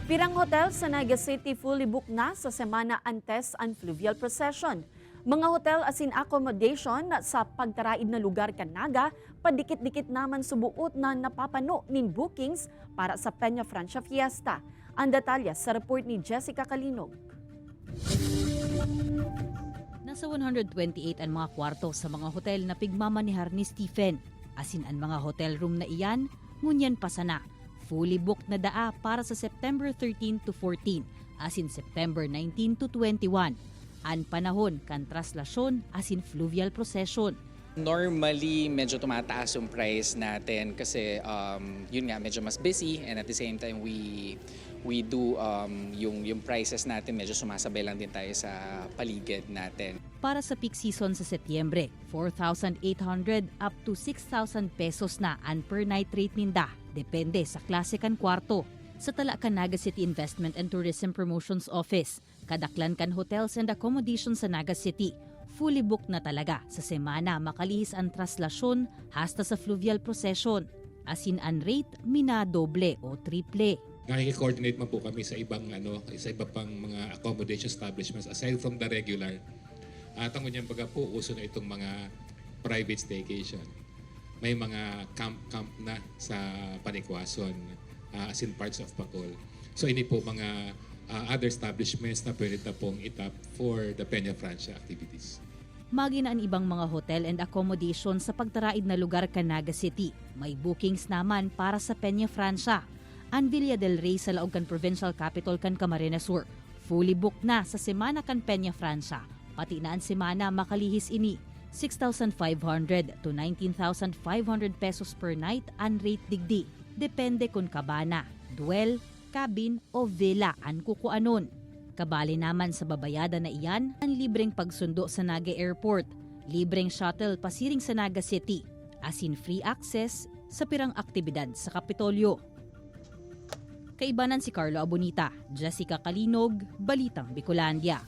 Pirang hotel sa Naga City fully booked na sa Semana Antes and Fluvial Procession. Mga hotel asin accommodation sa pagtaraid na lugar kan Naga, padikit-dikit naman subuot na napapano nin bookings para sa Peña Francia Fiesta. Ang detalya sa report ni Jessica Kalinog. Nasa 128 ang mga kwarto sa mga hotel na pigmamanihar ni Stephen. Asin ang mga hotel room na iyan, ngunyan pa sana. Fully booked na daa para sa September 13 to 14, asin September 19 to 21. Ang panahon kan traslasyon asin fluvial procession. Normally, medyo tumataas yung price natin kasi yun nga, medyo mas busy and at the same time we do yung prices natin medyo sumasabay lang din tayo sa paligid natin. Para sa peak season sa Setyembre, 4,800 up to 6,000 pesos na ang per night rate ninda. Depende sa klase kan kwarto. Sa Talakan Naga City Investment and Tourism Promotions Office, kadaklan kan hotels and accommodations sa Naga City, fully booked na talaga sa semana makalihis ang traslasyon hasta sa fluvial procession. Asin ang rate minadoble o triple. Nakiki-coordinate man po kami sa ibang sa iba pang mga accommodation establishments aside from the regular. At ang ganyan baga po uso na itong mga private staycation. May mga camp na sa Panikwason, as in parts of Bacol. So ini po mga other establishments na pwede na pong itap for the Peña Francia activities. Magina ang ibang mga hotel and accommodation sa pagtaraid na lugar kan Naga City. May bookings naman para sa Peña Francia. Ang Villa del Rey sa laog kan provincial capital kan Camarines Sur. Fully booked na sa semana kan Peña Francia. Pati na ang semana makalihis ini. 6,500 to 19,500 pesos per night ang rate digdi. Depende kung kabana, duel, cabin o villa ang kukuanon. Kabali naman sa babayada na iyan ang libreng pagsundo sa Naga Airport, libreng shuttle pasiring sa Naga City, asin free access sa pirang aktibidad sa Kapitolyo. Kaibanan si Carlo Abonita, Jessica Kalinog, Balitang Bicolandia.